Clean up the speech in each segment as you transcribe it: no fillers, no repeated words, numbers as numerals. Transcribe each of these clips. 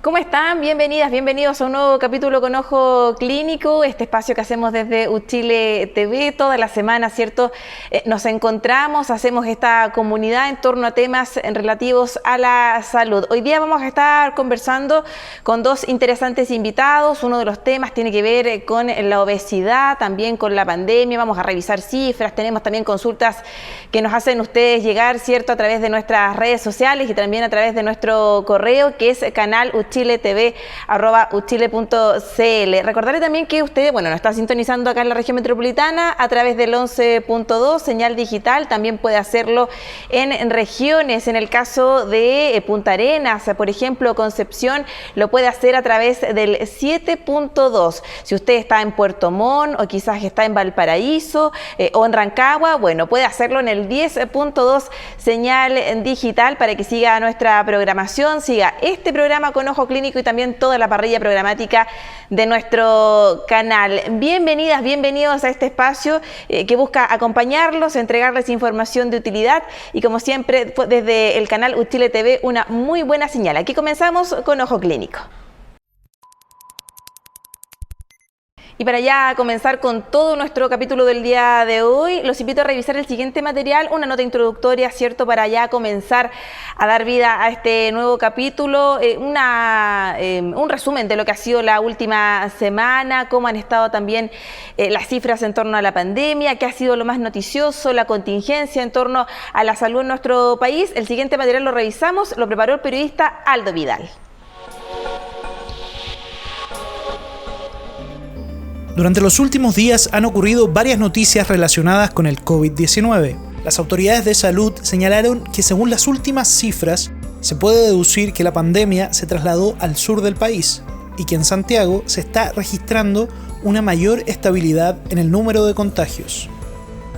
¿Cómo están? Bienvenidas, bienvenidos a un nuevo capítulo con Ojo Clínico, este espacio que hacemos desde Uchile TV toda la semana, ¿cierto? Nos encontramos, hacemos esta comunidad en torno a temas relativos a la salud. Hoy día vamos a estar conversando con dos interesantes invitados. Uno de los temas tiene que ver con la obesidad, también con la pandemia. Vamos a revisar cifras, tenemos también consultas que nos hacen ustedes llegar, ¿cierto? A través de nuestras redes sociales y también a través de nuestro correo, que es canal@uchile.cl. Recordarle también que usted, nos está sintonizando acá en la región metropolitana a través del 11.2, señal digital. También puede hacerlo en regiones. En el caso de Punta Arenas, por ejemplo, Concepción, lo puede hacer a través del 7.2. Si usted está en Puerto Montt o quizás está en Valparaíso o en Rancagua, puede hacerlo en el 10.2, señal digital, para que siga nuestra programación, siga este programa con Ojo Clínico y también toda la parrilla programática de nuestro canal. Bienvenidas, bienvenidos a este espacio que busca acompañarlos, entregarles información de utilidad y, como siempre, desde el canal Uchile TV, una muy buena señal. Aquí comenzamos con Ojo Clínico. Y para ya comenzar con todo nuestro capítulo del día de hoy, los invito a revisar el siguiente material, una nota introductoria, ¿cierto?, para ya comenzar a dar vida a este nuevo capítulo, un resumen de lo que ha sido la última semana, cómo han estado también las cifras en torno a la pandemia, qué ha sido lo más noticioso, la contingencia en torno a la salud en nuestro país. El siguiente material lo revisamos, lo preparó el periodista Aldo Vidal. Durante los últimos días han ocurrido varias noticias relacionadas con el COVID-19. Las autoridades de salud señalaron que, según las últimas cifras, se puede deducir que la pandemia se trasladó al sur del país y que en Santiago se está registrando una mayor estabilidad en el número de contagios.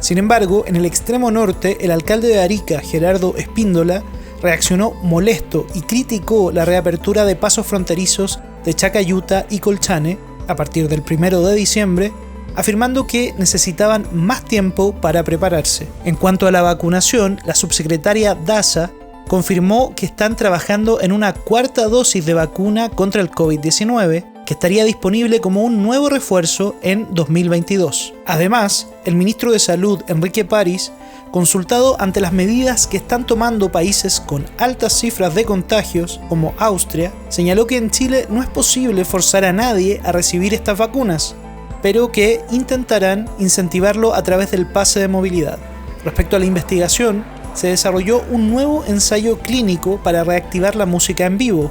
Sin embargo, en el extremo norte, el alcalde de Arica, Gerardo Espíndola, reaccionó molesto y criticó la reapertura de pasos fronterizos de Chacayuta y Colchane a partir del 1 de diciembre, afirmando que necesitaban más tiempo para prepararse. En cuanto a la vacunación, la subsecretaria Daza confirmó que están trabajando en una cuarta dosis de vacuna contra el COVID-19, que estaría disponible como un nuevo refuerzo en 2022. Además, el ministro de Salud, Enrique París, consultado ante las medidas que están tomando países con altas cifras de contagios, como Austria, señaló que en Chile no es posible forzar a nadie a recibir estas vacunas, pero que intentarán incentivarlo a través del pase de movilidad. Respecto a la investigación, se desarrolló un nuevo ensayo clínico para reactivar la música en vivo.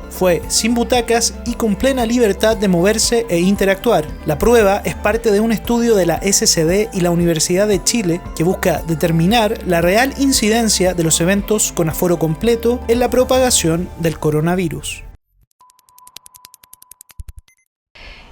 Fue sin butacas y con plena libertad de moverse e interactuar. La prueba es parte de un estudio de la SCD y la Universidad de Chile que busca determinar la real incidencia de los eventos con aforo completo en la propagación del coronavirus.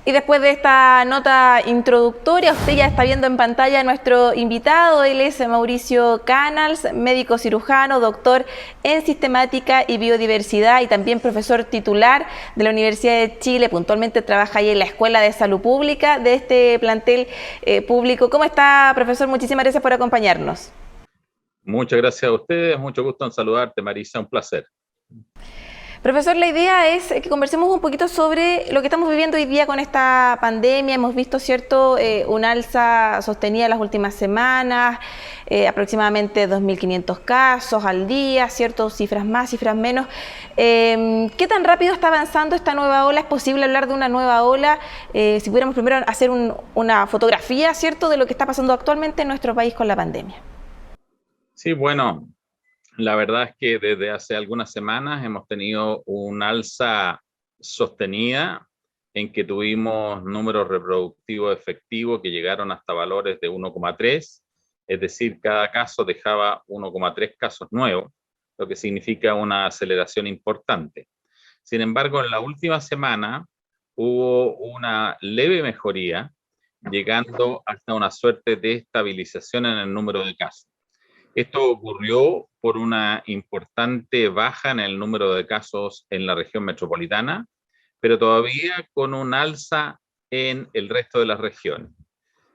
Y después de esta nota introductoria, usted ya está viendo en pantalla a nuestro invitado. Él es Mauricio Canals, médico cirujano, doctor en sistemática y biodiversidad y también profesor titular de la Universidad de Chile. Puntualmente trabaja ahí en la Escuela de Salud Pública de este plantel público. ¿Cómo está, profesor? Muchísimas gracias por acompañarnos. Muchas gracias a ustedes, mucho gusto en saludarte, Marisa, un placer. Profesor, la idea es que conversemos un poquito sobre lo que estamos viviendo hoy día con esta pandemia. Hemos visto, ¿cierto?, un alza sostenida en las últimas semanas, aproximadamente 2.500 casos al día, ¿cierto?, cifras más, cifras menos. ¿Qué tan rápido está avanzando esta nueva ola? ¿Es posible hablar de una nueva ola? Si pudiéramos primero hacer una fotografía, ¿cierto?, de lo que está pasando actualmente en nuestro país con la pandemia. Sí, bueno, la verdad es que desde hace algunas semanas hemos tenido un alza sostenida en que tuvimos números reproductivos efectivos que llegaron hasta valores de 1,3, es decir, cada caso dejaba 1,3 casos nuevos, lo que significa una aceleración importante. Sin embargo, en la última semana hubo una leve mejoría, llegando hasta una suerte de estabilización en el número de casos. Esto ocurrió por una importante baja en el número de casos en la región metropolitana, pero todavía con un alza en el resto de las regiones.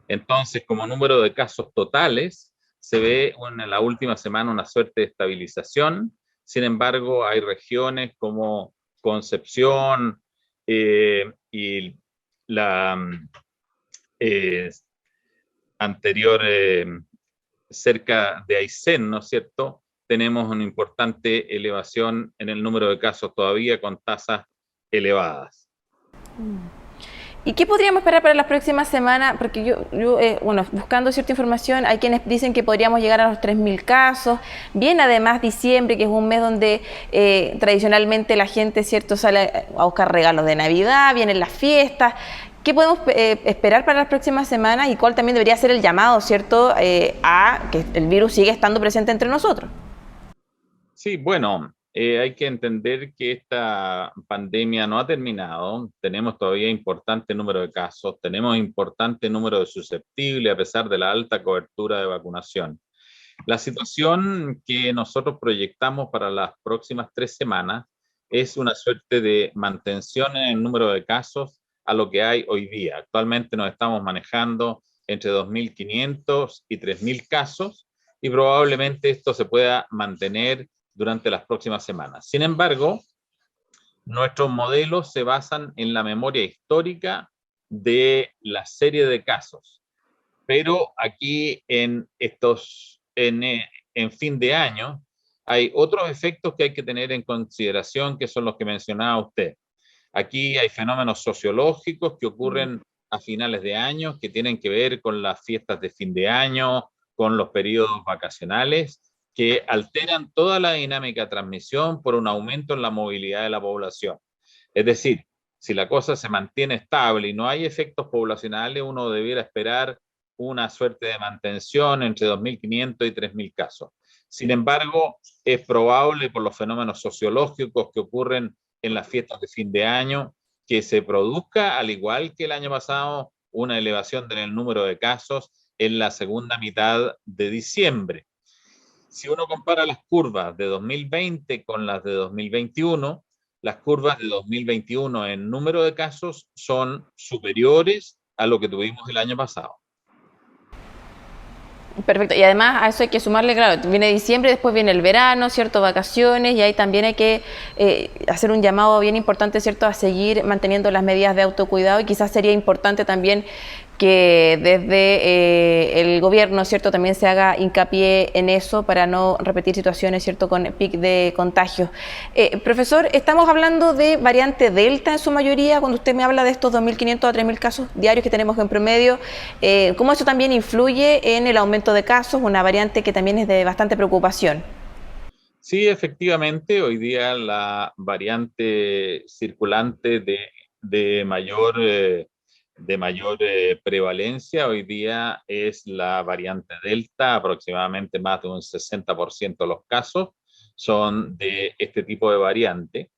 Entonces, como número de casos totales, se ve en la última semana una suerte de estabilización. Sin embargo, hay regiones como Concepción y la anterior cerca de Aysén, ¿no es cierto? Tenemos una importante elevación en el número de casos todavía con tasas elevadas. ¿Y qué podríamos esperar para las próximas semanas? Porque bueno, buscando cierta información, hay quienes dicen que podríamos llegar a los 3.000 casos. Viene además diciembre, que es un mes donde tradicionalmente la gente, ¿cierto?, sale a buscar regalos de Navidad, vienen las fiestas. ¿Qué podemos esperar para las próximas semanas y cuál también debería ser el llamado, ¿cierto?, a que el virus siga estando presente entre nosotros? Sí, bueno, hay que entender que esta pandemia no ha terminado. Tenemos todavía importante número de casos, tenemos importante número de susceptibles a pesar de la alta cobertura de vacunación. La situación que nosotros proyectamos para las próximas 3 semanas es una suerte de mantención en el número de casos a lo que hay hoy día. Actualmente nos estamos manejando entre 2.500 y 3.000 casos y probablemente esto se pueda mantener durante las próximas semanas. Sin embargo, nuestros modelos se basan en la memoria histórica de la serie de casos, pero aquí en fin de año hay otros efectos que hay que tener en consideración, que son los que mencionaba usted. Aquí hay fenómenos sociológicos que ocurren a finales de año, que tienen que ver con las fiestas de fin de año, con los periodos vacacionales, que alteran toda la dinámica de transmisión por un aumento en la movilidad de la población. Es decir, si la cosa se mantiene estable y no hay efectos poblacionales, uno debiera esperar una suerte de mantención entre 2.500 y 3.000 casos. Sin embargo, es probable por los fenómenos sociológicos que ocurren en las fiestas de fin de año que se produzca, al igual que el año pasado, una elevación del número de casos en la segunda mitad de diciembre. Si uno compara las curvas de 2020 con las de 2021, las curvas de 2021 en número de casos son superiores a lo que tuvimos el año pasado. Perfecto, y además a eso hay que sumarle, claro, viene diciembre, después viene el verano, ¿cierto?, vacaciones, y ahí también hay que hacer un llamado bien importante, ¿cierto?, a seguir manteniendo las medidas de autocuidado, y quizás sería importante también que desde el gobierno, ¿cierto?, también se haga hincapié en eso para no repetir situaciones, ¿cierto?, con pic de contagios. Profesor, estamos hablando de variante Delta en su mayoría, cuando usted me habla de estos 2.500 a 3.000 casos diarios que tenemos en promedio, ¿cómo eso también influye en el aumento de casos, una variante que también es de bastante preocupación? Sí, efectivamente, hoy día la variante circulante de mayor prevalencia hoy día es la variante Delta. Aproximadamente más de un 60% de los casos son de este tipo de variante.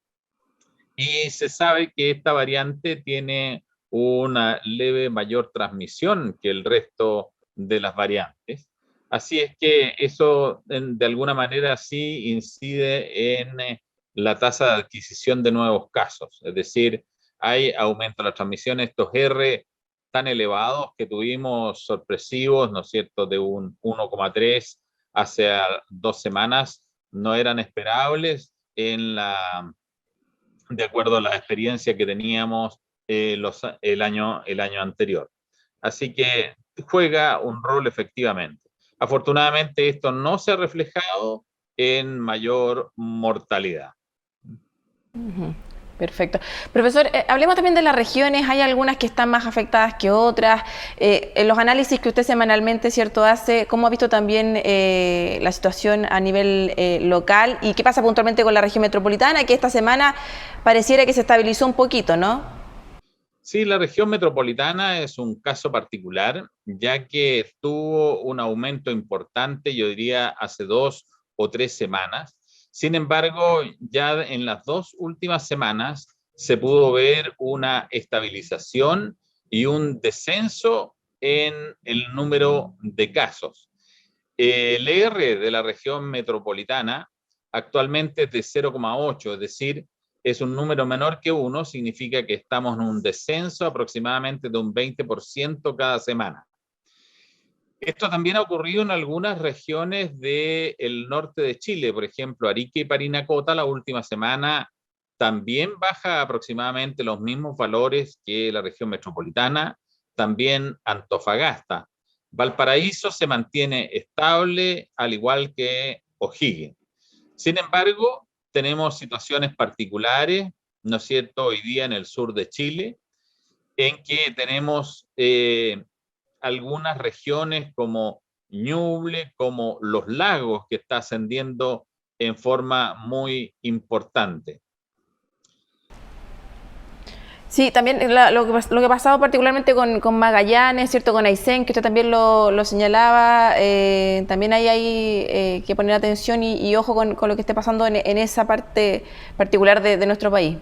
Y se sabe que esta variante tiene una leve mayor transmisión que el resto de las variantes. Así es que eso de alguna manera sí incide en la tasa de adquisición de nuevos casos. Es decir, hay aumento de la transmisión, estos R tan elevados que tuvimos sorpresivos, ¿no es cierto?, de un 1,3 hace 2 semanas, no eran esperables de acuerdo a la experiencia que teníamos el año anterior. Así que juega un rol efectivamente. Afortunadamente esto no se ha reflejado en mayor mortalidad. Perfecto. Profesor, hablemos también de las regiones. Hay algunas que están más afectadas que otras. En los análisis que usted semanalmente, ¿cierto?, hace, ¿cómo ha visto también la situación a nivel local? ¿Y qué pasa puntualmente con la región metropolitana, que esta semana pareciera que se estabilizó un poquito, ¿no? Sí, la región metropolitana es un caso particular, ya que tuvo un aumento importante, yo diría, hace 2 o 3 semanas. Sin embargo, ya en las 2 últimas semanas se pudo ver una estabilización y un descenso en el número de casos. El R de la región metropolitana actualmente es de 0,8, es decir, es un número menor que 1, significa que estamos en un descenso aproximadamente de un 20% cada semana. Esto también ha ocurrido en algunas regiones del norte de Chile, por ejemplo, Arica y Parinacota la última semana también baja aproximadamente los mismos valores que la región metropolitana, también Antofagasta. Valparaíso se mantiene estable, al igual que O'Higgins. Sin embargo, tenemos situaciones particulares, ¿no es cierto?, hoy día en el sur de Chile, en que tenemos algunas regiones como Ñuble, como Los Lagos, que está ascendiendo en forma muy importante. Sí, también lo que ha pasado particularmente con Magallanes, ¿cierto? Con Aysén, que usted también lo señalaba, también ahí hay que poner atención y ojo con lo que esté pasando en esa parte particular de nuestro país.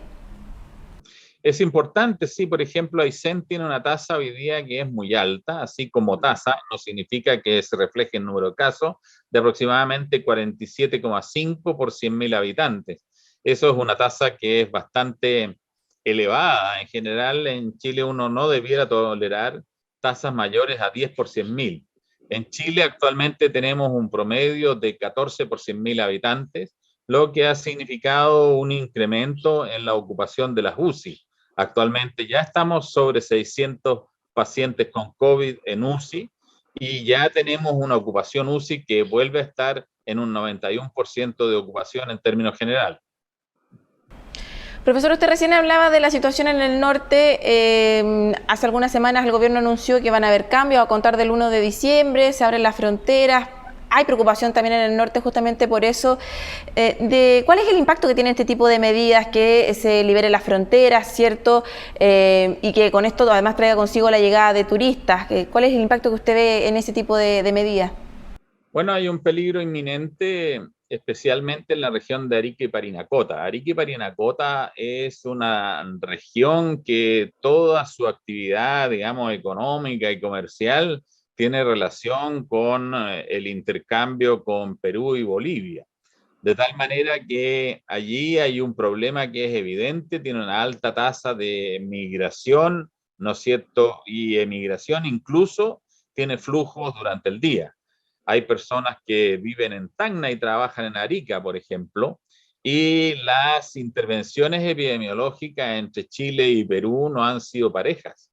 Es importante, sí, por ejemplo, Aysén tiene una tasa hoy día que es muy alta, así como tasa, no significa que se refleje el número de casos, de aproximadamente 47,5 por 100.000 habitantes. Eso es una tasa que es bastante elevada. En general, en Chile uno no debiera tolerar tasas mayores a 10 por 100.000. En Chile actualmente tenemos un promedio de 14 por 100.000 habitantes, lo que ha significado un incremento en la ocupación de las UCI. Actualmente ya estamos sobre 600 pacientes con COVID en UCI y ya tenemos una ocupación UCI que vuelve a estar en un 91% de ocupación en términos generales. Profesor, usted recién hablaba de la situación en el norte. Hace algunas semanas el gobierno anunció que van a haber cambios a contar del 1 de diciembre, se abren las fronteras. Hay preocupación también en el norte justamente por eso. ¿Cuál es el impacto que tiene este tipo de medidas, que se liberen las fronteras, ¿cierto? Y que con esto además traiga consigo la llegada de turistas. ¿Cuál es el impacto que usted ve en ese tipo de medidas? Bueno, hay un peligro inminente, especialmente en la región de Arica y Parinacota. Arica y Parinacota es una región que toda su actividad, digamos, económica y comercial tiene relación con el intercambio con Perú y Bolivia. De tal manera que allí hay un problema que es evidente, tiene una alta tasa de migración, ¿no es cierto? Y emigración incluso tiene flujos durante el día. Hay personas que viven en Tacna y trabajan en Arica, por ejemplo, y las intervenciones epidemiológicas entre Chile y Perú no han sido parejas.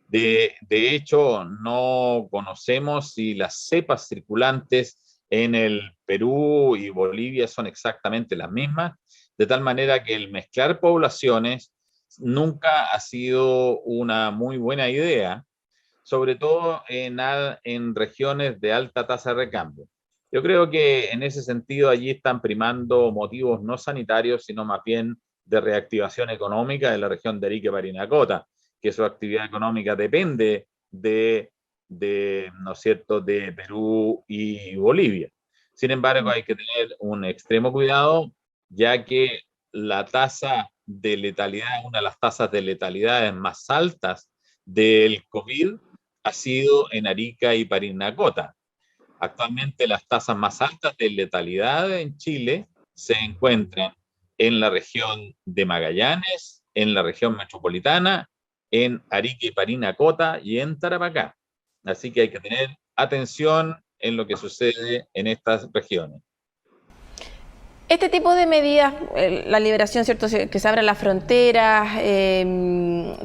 De hecho, no conocemos si las cepas circulantes en el Perú y Bolivia son exactamente las mismas, de tal manera que el mezclar poblaciones nunca ha sido una muy buena idea, sobre todo en regiones de alta tasa de recambio. Yo creo que en ese sentido allí están primando motivos no sanitarios, sino más bien de reactivación económica de la región de Arica y Parinacota, que su actividad económica depende ¿no es cierto?, de Perú y Bolivia. Sin embargo, hay que tener un extremo cuidado, ya que la tasa de letalidad, una de las tasas de letalidad más altas del COVID, ha sido en Arica y Parinacota. Actualmente las tasas más altas de letalidad en Chile se encuentran en la región de Magallanes, en la región metropolitana, en Arica y Parinacota y en Tarapacá. Así que hay que tener atención en lo que sucede en estas regiones. Este tipo de medidas, la liberación, ¿cierto?, que se abran las fronteras,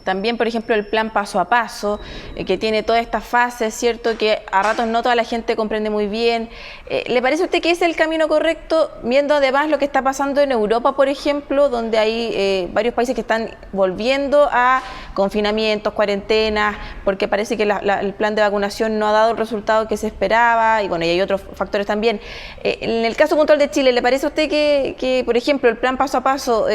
también, por ejemplo, el plan paso a paso, que tiene todas estas fases, ¿cierto?, que a ratos no toda la gente comprende muy bien. ¿Le parece a usted que es el camino correcto, viendo además lo que está pasando en Europa, por ejemplo, donde hay varios países que están volviendo a confinamientos, cuarentenas, porque parece que el plan de vacunación no ha dado el resultado que se esperaba, y bueno, y hay otros factores también. En el caso puntual de Chile, ¿le parece a usted que, por ejemplo, el plan paso a paso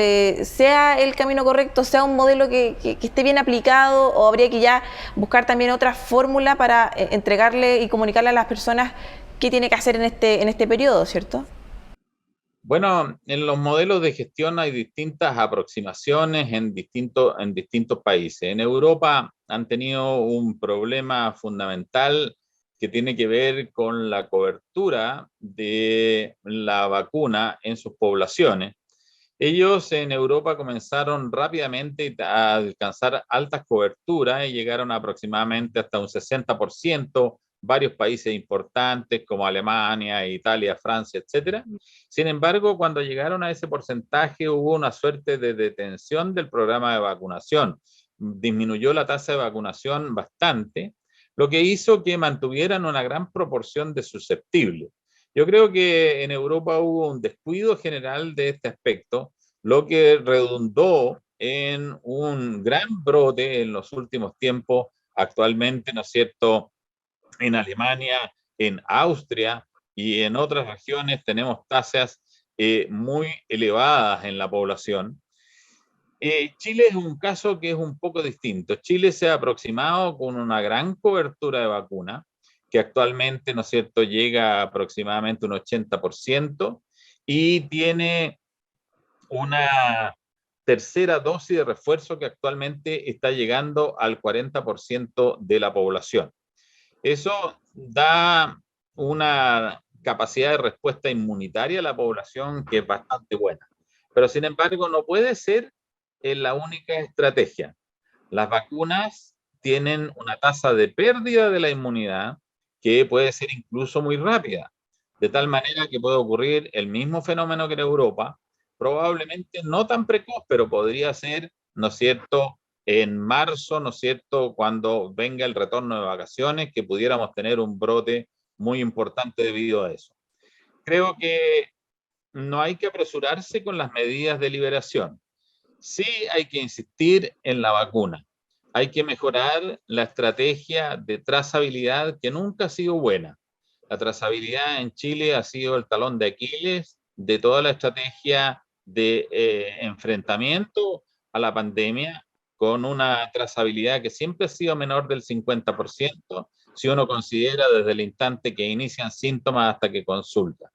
sea el camino correcto, sea un modelo que esté bien aplicado, o habría que ya buscar también otra fórmula para entregarle y comunicarle a las personas qué tiene que hacer en este periodo, ¿cierto? Bueno, en los modelos de gestión hay distintas aproximaciones en distintos países. En Europa han tenido un problema fundamental que tiene que ver con la cobertura de la vacuna en sus poblaciones. Ellos en Europa comenzaron rápidamente a alcanzar altas coberturas y llegaron aproximadamente hasta un 60% varios países importantes como Alemania, Italia, Francia, etcétera. Sin embargo, cuando llegaron a ese porcentaje hubo una suerte de detención del programa de vacunación. Disminuyó la tasa de vacunación bastante, lo que hizo que mantuvieran una gran proporción de susceptibles. Yo creo que en Europa hubo un descuido general de este aspecto, lo que redundó en un gran brote en los últimos tiempos, actualmente, ¿no es cierto?, en Alemania, en Austria y en otras regiones tenemos tasas muy elevadas en la población. Chile es un caso que es un poco distinto. Chile se ha aproximado con una gran cobertura de vacuna, que actualmente, ¿no es cierto?, llega a aproximadamente un 80% y tiene una tercera dosis de refuerzo que actualmente está llegando al 40% de la población. Eso da una capacidad de respuesta inmunitaria a la población que es bastante buena. Pero sin embargo, no puede ser la única estrategia. Las vacunas tienen una tasa de pérdida de la inmunidad que puede ser incluso muy rápida, de tal manera que puede ocurrir el mismo fenómeno que en Europa, probablemente no tan precoz, pero podría ser, ¿no es cierto?, en marzo, ¿no es cierto?, cuando venga el retorno de vacaciones, que pudiéramos tener un brote muy importante debido a eso. Creo que no hay que apresurarse con las medidas de liberación. Sí hay que insistir en la vacuna. Hay que mejorar la estrategia de trazabilidad que nunca ha sido buena. La trazabilidad en Chile ha sido el talón de Aquiles de toda la estrategia de enfrentamiento a la pandemia, con una trazabilidad que siempre ha sido menor del 50%, si uno considera desde el instante que inician síntomas hasta que consulta.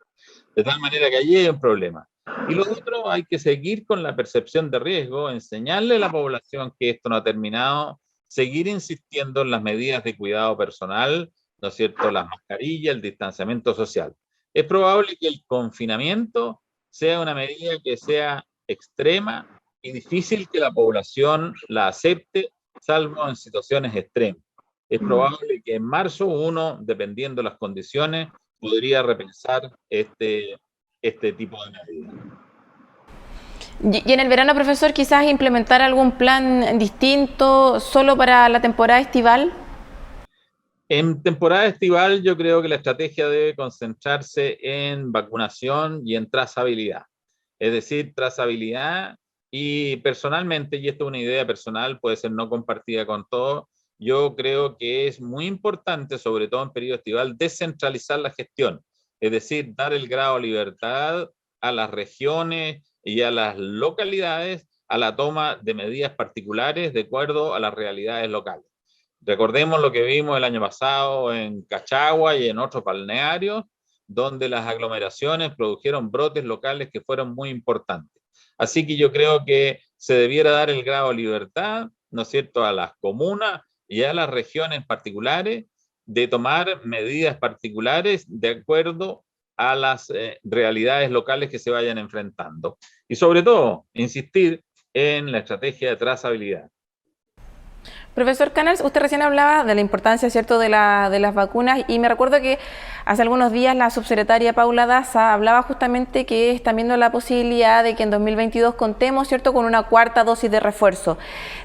De tal manera que allí hay un problema. Y lo otro, hay que seguir con la percepción de riesgo, enseñarle a la población que esto no ha terminado, seguir insistiendo en las medidas de cuidado personal, ¿no es cierto?, las mascarillas, el distanciamiento social. Es probable que el confinamiento sea una medida que sea extrema y difícil que la población la acepte, salvo en situaciones extremas. Es probable que en marzo uno, dependiendo de las condiciones, podría repensar este tipo de medidas. Y en el verano, profesor, quizás implementar algún plan distinto solo para la temporada estival. En temporada estival yo creo que la estrategia debe concentrarse en vacunación y en trazabilidad. Es decir, trazabilidad y personalmente, y esto es una idea personal, puede ser no compartida con todos, yo creo que es muy importante, sobre todo en periodo estival, descentralizar la gestión. Es decir, dar el grado de libertad a las regiones y a las localidades a la toma de medidas particulares de acuerdo a las realidades locales. Recordemos lo que vimos el año pasado en Cachagua y en otros balnearios, donde las aglomeraciones produjeron brotes locales que fueron muy importantes. Así que yo creo que se debiera dar el grado de libertad, ¿no es cierto?, a las comunas y a las regiones particulares de tomar medidas particulares de acuerdo a las realidades locales que se vayan enfrentando. Y sobre todo, insistir en la estrategia de trazabilidad. Profesor Canals, usted recién hablaba de la importancia, ¿cierto?, de las vacunas, y me recuerdo que hace algunos días la subsecretaria Paula Daza hablaba justamente que están viendo la posibilidad de que en 2022 contemos, ¿cierto?, con una cuarta dosis de refuerzo.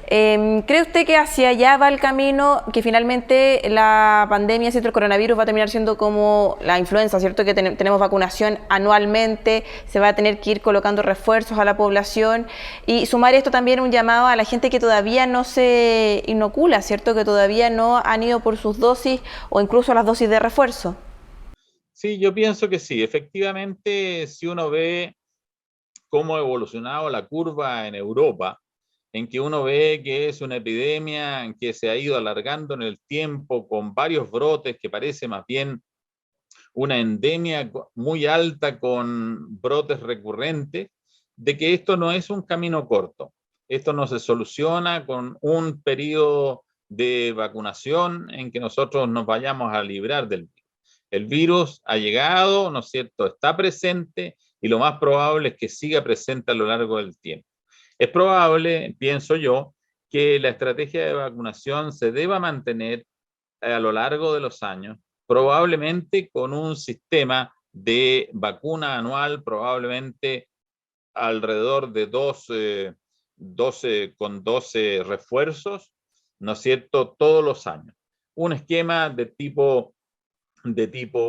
¿Cree usted que hacia allá va el camino, que finalmente la pandemia, ¿cierto?, el coronavirus va a terminar siendo como la influenza, ¿cierto?, que tenemos vacunación anualmente, se va a tener que ir colocando refuerzos a la población, y sumar esto también un llamado a la gente que todavía no se inocula, ¿cierto?, que todavía no han ido por sus dosis o incluso las dosis de refuerzo? Sí, yo pienso que sí. Efectivamente, si uno ve cómo ha evolucionado la curva en Europa, en que uno ve que es una epidemia en que se ha ido alargando en el tiempo con varios brotes que parece más bien una endemia muy alta con brotes recurrentes, de que esto no es un camino corto. Esto no se soluciona con un periodo de vacunación en que nosotros nos vayamos a librar del virus. El virus ha llegado, ¿no es cierto?, está presente y lo más probable es que siga presente a lo largo del tiempo. Es probable, pienso yo, que la estrategia de vacunación se deba mantener a lo largo de los años, probablemente con un sistema de vacuna anual, probablemente alrededor de 12 refuerzos, ¿no es cierto?, todos los años. Un esquema de tipo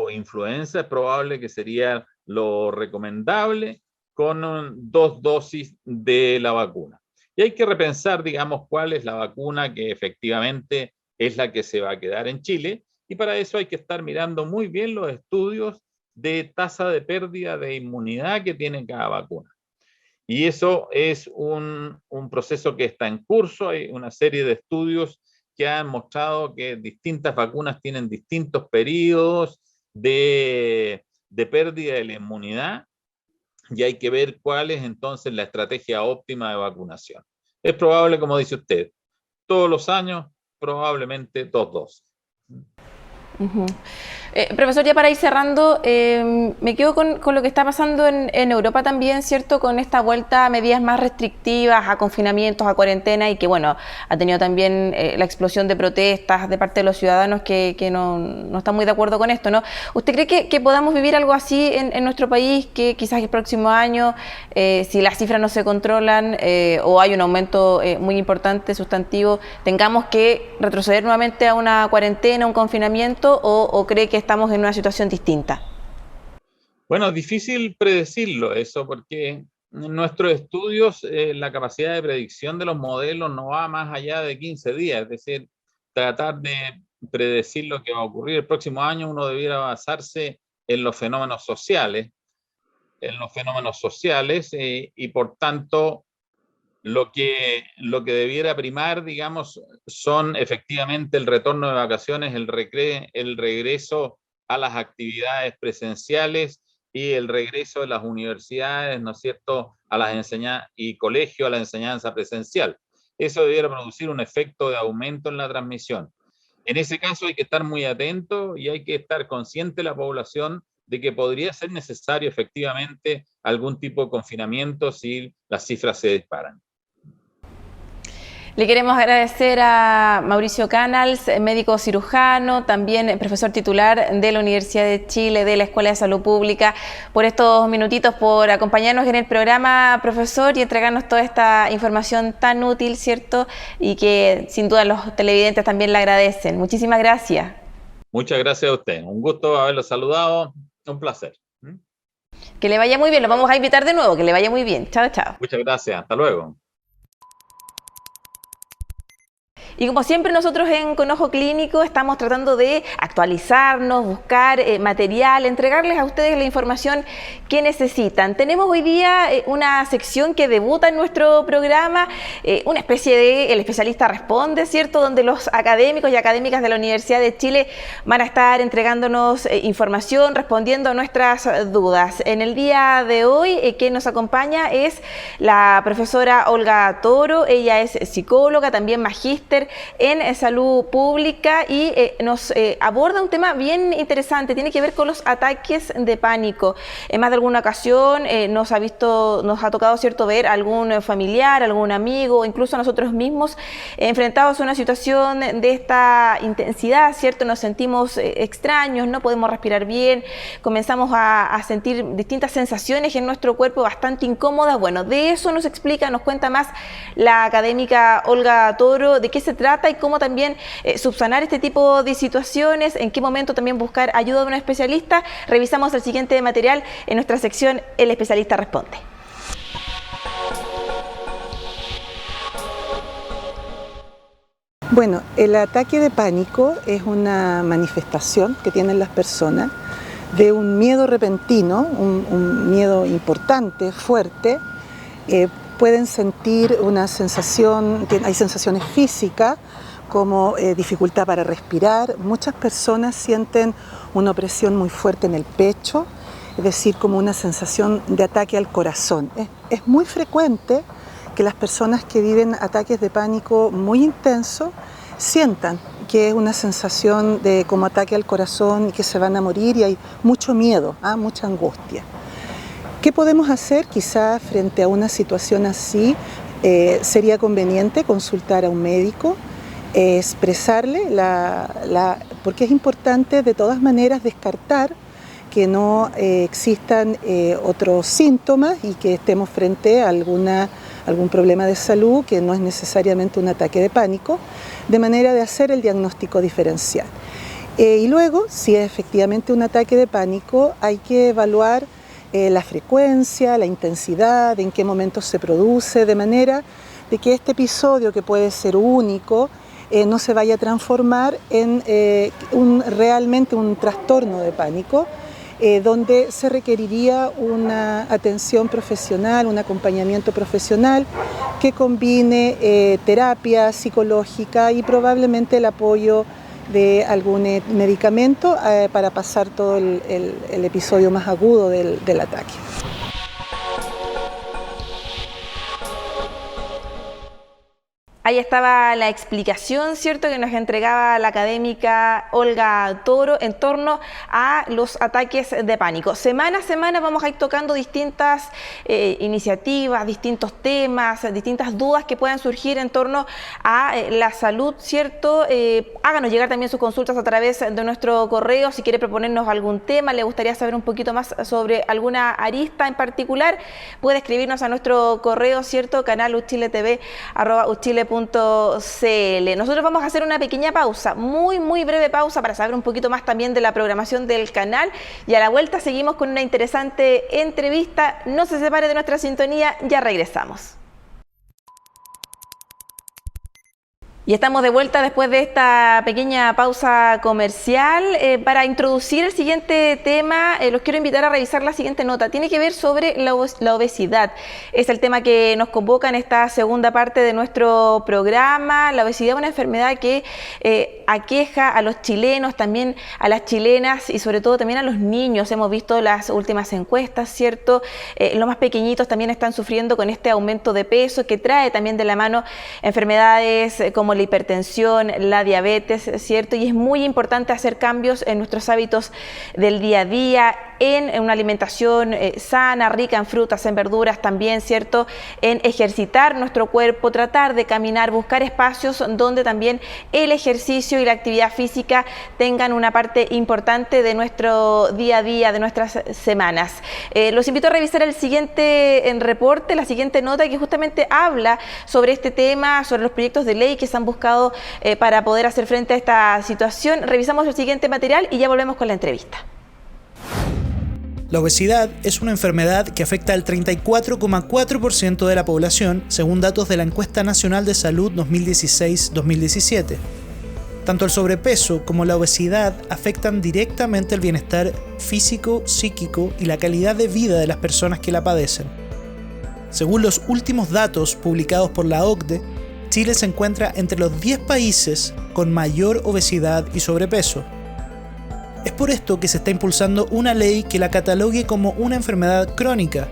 influenza es probable que sería lo recomendable, con 2 dosis de la vacuna. Y hay que repensar, digamos, cuál es la vacuna que efectivamente es la que se va a quedar en Chile, y para eso hay que estar mirando muy bien los estudios de tasa de pérdida de inmunidad que tiene cada vacuna. Y eso es un proceso que está en curso. Hay una serie de estudios que han mostrado que distintas vacunas tienen distintos periodos de pérdida de la inmunidad, y hay que ver cuál es entonces la estrategia óptima de vacunación. Es probable, como dice usted, todos los años, probablemente 2 dosis. Uh-huh. Profesor, ya para ir cerrando, me quedo con lo que está pasando en Europa también, ¿cierto? Con esta vuelta a medidas más restrictivas, a confinamientos, a cuarentena, y que, bueno, ha tenido también la explosión de protestas de parte de los ciudadanos que no están muy de acuerdo con esto, ¿no? ¿Usted cree que podamos vivir algo así en nuestro país, que quizás el próximo año, si las cifras no se controlan o hay un aumento muy importante, sustantivo, tengamos que retroceder nuevamente a una cuarentena, un confinamiento, o cree que estamos en una situación distinta? Bueno, difícil predecirlo eso, porque en nuestros estudios la capacidad de predicción de los modelos no va más allá de 15 días, es decir, tratar de predecir lo que va a ocurrir el próximo año, uno debiera basarse en los fenómenos sociales, y por tanto lo que debiera primar, digamos, son efectivamente el retorno de vacaciones, el regreso a las actividades presenciales y el regreso de las universidades, ¿no es cierto?, a las enseñanzas y colegio a la enseñanza presencial. Eso debiera producir un efecto de aumento en la transmisión. En ese caso hay que estar muy atento y hay que estar consciente la población de que podría ser necesario efectivamente algún tipo de confinamiento si las cifras se disparan. Le queremos agradecer a Mauricio Canals, médico cirujano, también profesor titular de la Universidad de Chile, de la Escuela de Salud Pública, por estos minutitos, por acompañarnos en el programa, profesor, y entregarnos toda esta información tan útil, ¿cierto? Y que sin duda los televidentes también le agradecen. Muchísimas gracias. Muchas gracias a usted. Un gusto haberlo saludado. Un placer. Que le vaya muy bien. Lo vamos a invitar de nuevo. Que le vaya muy bien. Chao, chao. Muchas gracias. Hasta luego. Y como siempre nosotros en Con Ojo Clínico estamos tratando de actualizarnos, buscar material, entregarles a ustedes la información que necesitan. Tenemos hoy día una sección que debuta en nuestro programa, una especie de El Especialista Responde, ¿cierto?, donde los académicos y académicas de la Universidad de Chile van a estar entregándonos información, respondiendo a nuestras dudas. En el día de hoy, quien nos acompaña es la profesora Olga Toro. Ella es psicóloga, también magíster en salud pública, y nos aborda un tema bien interesante, tiene que ver con los ataques de pánico. En más de alguna ocasión nos ha tocado, cierto, ver algún familiar, algún amigo, incluso nosotros mismos enfrentados a una situación de esta intensidad, cierto, nos sentimos extraños, no podemos respirar bien, comenzamos a sentir distintas sensaciones en nuestro cuerpo bastante incómodas. Bueno, de eso nos explica, nos cuenta más la académica Olga Toro, de qué se trata y cómo también subsanar este tipo de situaciones, en qué momento también buscar ayuda de un especialista. Revisamos el siguiente material en nuestra sección El Especialista Responde. Bueno, el ataque de pánico es una manifestación que tienen las personas de un miedo repentino, un miedo importante, fuerte. Pueden sentir una sensación, hay sensaciones físicas como dificultad para respirar. Muchas personas sienten una opresión muy fuerte en el pecho, es decir, como una sensación de ataque al corazón. Es muy frecuente que las personas que viven ataques de pánico muy intensos sientan que es una sensación de como ataque al corazón y que se van a morir, y hay mucho miedo, mucha angustia. ¿Qué podemos hacer? Quizás frente a una situación así sería conveniente consultar a un médico, expresarle porque es importante de todas maneras descartar que no existan otros síntomas y que estemos frente a algún problema de salud que no es necesariamente un ataque de pánico, de manera de hacer el diagnóstico diferencial. Y luego, si es efectivamente un ataque de pánico, hay que evaluar la frecuencia, la intensidad, en qué momento se produce, de manera de que este episodio, que puede ser único, no se vaya a transformar en realmente un trastorno de pánico, donde se requeriría una atención profesional, un acompañamiento profesional que combine terapia psicológica y probablemente el apoyo de algún medicamento para pasar todo el episodio más agudo del ataque. Ahí estaba la explicación, ¿cierto?, que nos entregaba la académica Olga Toro en torno a los ataques de pánico. Semana a semana vamos a ir tocando distintas iniciativas, distintos temas, distintas dudas que puedan surgir en torno a la salud, ¿cierto? Háganos llegar también sus consultas a través de nuestro correo. Si quiere proponernos algún tema, le gustaría saber un poquito más sobre alguna arista en particular, puede escribirnos a nuestro correo, ¿cierto?, canal.uchiletv@uchile.cl. Nosotros vamos a hacer una pequeña pausa, muy breve pausa, para saber un poquito más también de la programación del canal, y a la vuelta seguimos con una interesante entrevista. No se separe de nuestra sintonía, ya regresamos. Y estamos de vuelta después de esta pequeña pausa comercial. Para introducir el siguiente tema, los quiero invitar a revisar la siguiente nota. Tiene que ver sobre la obesidad. Es el tema que nos convoca en esta segunda parte de nuestro programa. La obesidad es una enfermedad que aqueja a los chilenos, también a las chilenas y sobre todo también a los niños. Hemos visto las últimas encuestas, ¿cierto? Los más pequeñitos también están sufriendo con este aumento de peso que trae también de la mano enfermedades como la hipertensión, la diabetes, ¿cierto? Y es muy importante hacer cambios en nuestros hábitos del día a día, en una alimentación sana, rica en frutas, en verduras también, ¿cierto? En ejercitar nuestro cuerpo, tratar de caminar, buscar espacios donde también el ejercicio y la actividad física tengan una parte importante de nuestro día a día, de nuestras semanas. Los invito a revisar el siguiente reporte, la siguiente nota, que justamente habla sobre este tema, sobre los proyectos de ley que se han buscado para poder hacer frente a esta situación. Revisamos el siguiente material y ya volvemos con la entrevista. La obesidad es una enfermedad que afecta al 34,4% de la población, según datos de la Encuesta Nacional de Salud 2016-2017. Tanto el sobrepeso como la obesidad afectan directamente el bienestar físico, psíquico y la calidad de vida de las personas que la padecen. Según los últimos datos publicados por la OCDE, Chile se encuentra entre los 10 países con mayor obesidad y sobrepeso. Es por esto que se está impulsando una ley que la catalogue como una enfermedad crónica,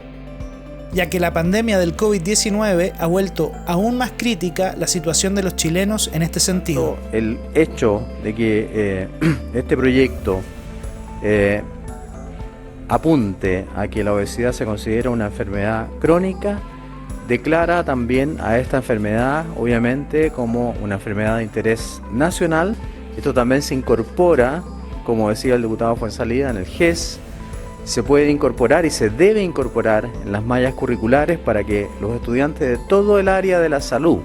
ya que la pandemia del COVID-19 ha vuelto aún más crítica la situación de los chilenos en este sentido. El hecho de que este proyecto apunte a que la obesidad se considera una enfermedad crónica declara también a esta enfermedad, obviamente, como una enfermedad de interés nacional. Esto también se incorpora, como decía el diputado Fuenzalida, en el GES. Se puede incorporar y se debe incorporar en las mallas curriculares para que los estudiantes de todo el área de la salud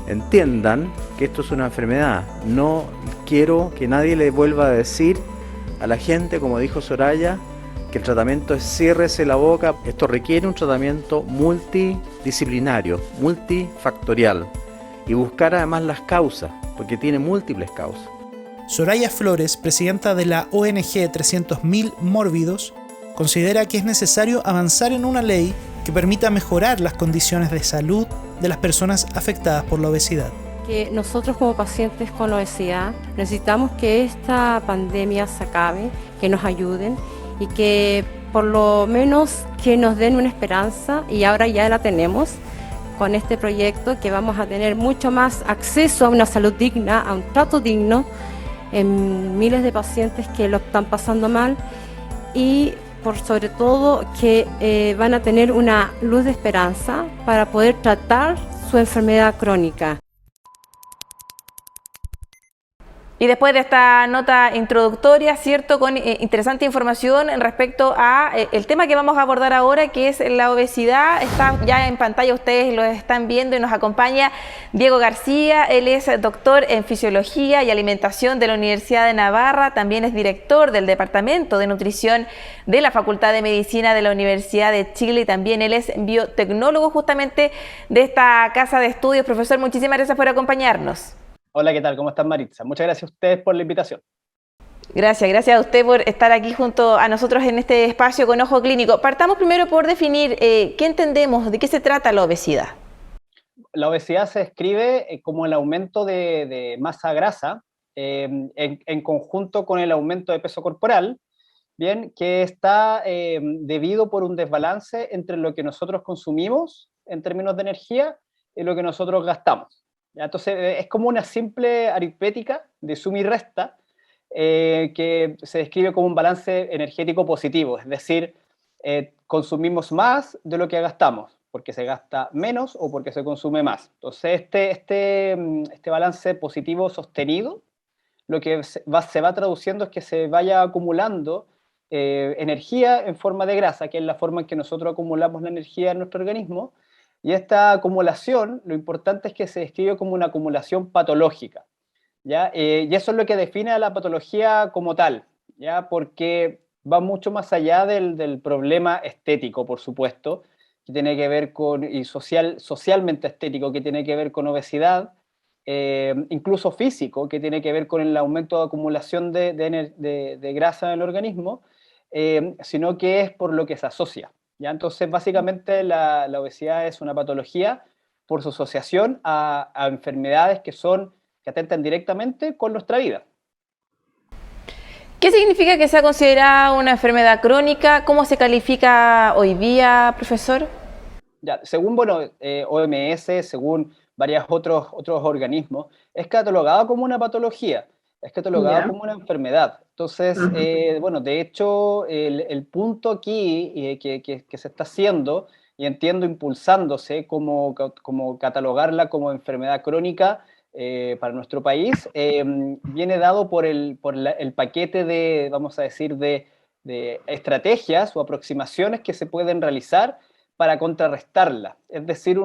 entiendan que esto es una enfermedad. No quiero que nadie le vuelva a decir a la gente, como dijo Soraya, que el tratamiento es ciérrese la boca. Esto requiere un tratamiento multidisciplinario, multifactorial, y buscar además las causas, porque tiene múltiples causas. Soraya Flores, presidenta de la ONG 300.000 Mórbidos, considera que es necesario avanzar en una ley que permita mejorar las condiciones de salud de las personas afectadas por la obesidad. Que nosotros como pacientes con obesidad necesitamos que esta pandemia se acabe, que nos ayuden y que por lo menos que nos den una esperanza, y ahora ya la tenemos con este proyecto, que vamos a tener mucho más acceso a una salud digna, a un trato digno en miles de pacientes que lo están pasando mal, y por sobre todo que van a tener una luz de esperanza para poder tratar su enfermedad crónica. Y después de esta nota introductoria, ¿cierto?, con interesante información respecto a el tema que vamos a abordar ahora, que es la obesidad. Está ya en pantalla, ustedes lo están viendo, y nos acompaña Diego García. Él es doctor en Fisiología y Alimentación de la Universidad de Navarra, también es director del Departamento de Nutrición de la Facultad de Medicina de la Universidad de Chile, y también él es biotecnólogo justamente de esta casa de estudios. Profesor, muchísimas gracias por acompañarnos. Hola, ¿qué tal? ¿Cómo están, Maritza? Muchas gracias a ustedes por la invitación. Gracias a usted por estar aquí junto a nosotros en este espacio con Ojo Clínico. Partamos primero por definir qué entendemos, de qué se trata la obesidad. La obesidad se describe como el aumento de masa grasa en conjunto con el aumento de peso corporal, bien, que está debido por un desbalance entre lo que nosotros consumimos en términos de energía y lo que nosotros gastamos. ¿Ya? Entonces es como una simple aritmética de suma y resta que se describe como un balance energético positivo, es decir, consumimos más de lo que gastamos, porque se gasta menos o porque se consume más. Entonces este balance positivo sostenido, lo que se va traduciendo es que se vaya acumulando energía en forma de grasa, que es la forma en que nosotros acumulamos la energía en nuestro organismo. Y esta acumulación, lo importante es que se describe como una acumulación patológica, ¿ya? Y eso es lo que define a la patología como tal, ¿ya? Porque va mucho más allá del problema estético, por supuesto, que tiene que ver con, y socialmente estético, que tiene que ver con obesidad, incluso físico, que tiene que ver con el aumento de acumulación de grasa en el organismo, sino que es por lo que se asocia. ¿Ya? Entonces, básicamente, la obesidad es una patología por su asociación a enfermedades que atentan directamente con nuestra vida. ¿Qué significa que sea considerada una enfermedad crónica? ¿Cómo se califica hoy día, profesor? Ya, según OMS, según varios otros organismos, es catalogada como una patología, es catalogada como una enfermedad. Entonces, de hecho, el punto aquí que se está haciendo, y entiendo impulsándose como catalogarla como enfermedad crónica para nuestro país, viene dado por el paquete de, vamos a decir, de estrategias o aproximaciones que se pueden realizar para contrarrestarla. Es decir,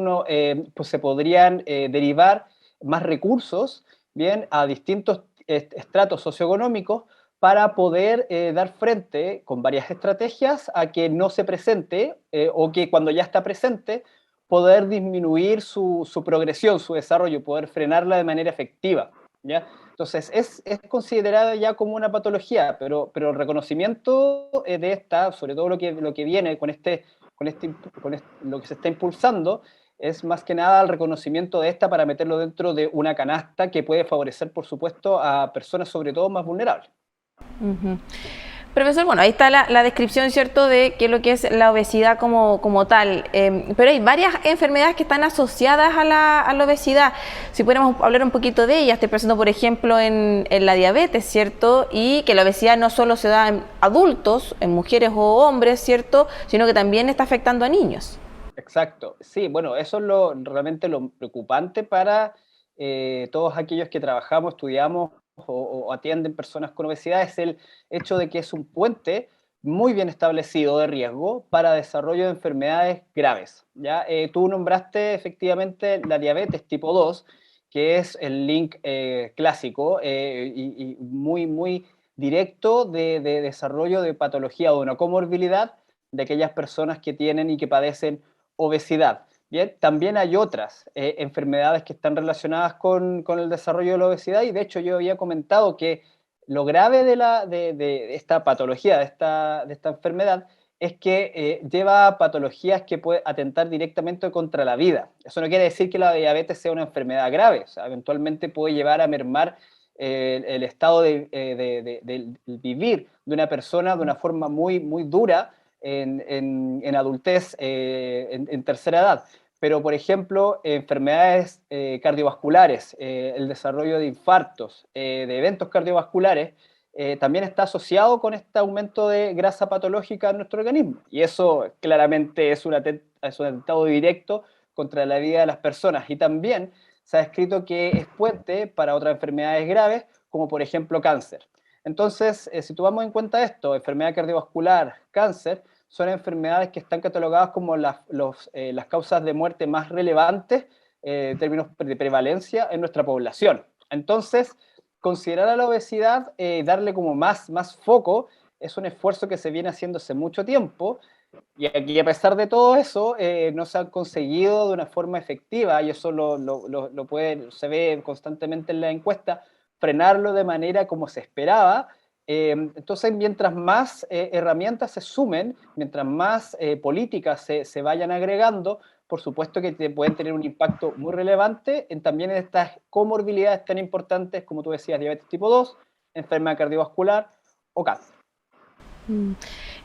pues se podrían derivar más recursos, bien, a distintos estratos socioeconómicos para poder dar frente con varias estrategias a que no se presente o que cuando ya está presente poder disminuir su progresión, su desarrollo, poder frenarla de manera efectiva, ¿ya? Entonces es considerada ya como una patología, pero el reconocimiento de esta, sobre todo lo que viene con lo que se está impulsando, es más que nada el reconocimiento de esta para meterlo dentro de una canasta que puede favorecer, por supuesto, a personas sobre todo más vulnerables. Profesor, bueno, ahí está la descripción, ¿cierto?, de qué es lo que es la obesidad como tal, pero hay varias enfermedades que están asociadas a la obesidad. Si pudiéramos hablar un poquito de ellas, estoy pensando, por ejemplo, en la diabetes, ¿cierto?, y que la obesidad no solo se da en adultos, en mujeres o hombres, ¿cierto?, sino que también está afectando a niños. Exacto, sí, bueno, eso es realmente lo preocupante para todos aquellos que trabajamos, estudiamos o atienden personas con obesidad, es el hecho de que es un puente muy bien establecido de riesgo para desarrollo de enfermedades graves, ¿ya? Tú nombraste efectivamente la diabetes tipo 2, que es el link clásico y muy, muy directo de desarrollo de patología o de una comorbilidad de aquellas personas que tienen y que padecen obesidad. Bien, también hay otras enfermedades que están relacionadas con el desarrollo de la obesidad, y de hecho yo había comentado que lo grave de esta patología, de esta enfermedad, es que lleva a patologías que pueden atentar directamente contra la vida. Eso no quiere decir que la diabetes sea una enfermedad grave, o sea, eventualmente puede llevar a mermar el estado de vivir de una persona de una forma muy, muy dura en adultez, en tercera edad. Pero, por ejemplo, enfermedades cardiovasculares, el desarrollo de infartos, de eventos cardiovasculares, también está asociado con este aumento de grasa patológica en nuestro organismo. Y eso claramente es un atentado directo contra la vida de las personas. Y también se ha descrito que es puente para otras enfermedades graves, como por ejemplo cáncer. Entonces, si tomamos en cuenta esto, enfermedad cardiovascular, cáncer, son enfermedades que están catalogadas como las causas de muerte más relevantes en términos de prevalencia en nuestra población. Entonces, considerar a la obesidad, darle como más foco, es un esfuerzo que se viene haciendo hace mucho tiempo, y aquí, a pesar de todo eso, no se han conseguido de una forma efectiva, y eso se ve constantemente en la encuesta, frenarlo de manera como se esperaba. Entonces, mientras más herramientas se sumen, mientras más políticas se vayan agregando, por supuesto que pueden tener un impacto muy relevante también en estas comorbilidades tan importantes, como tú decías, diabetes tipo 2, enfermedad cardiovascular o cáncer.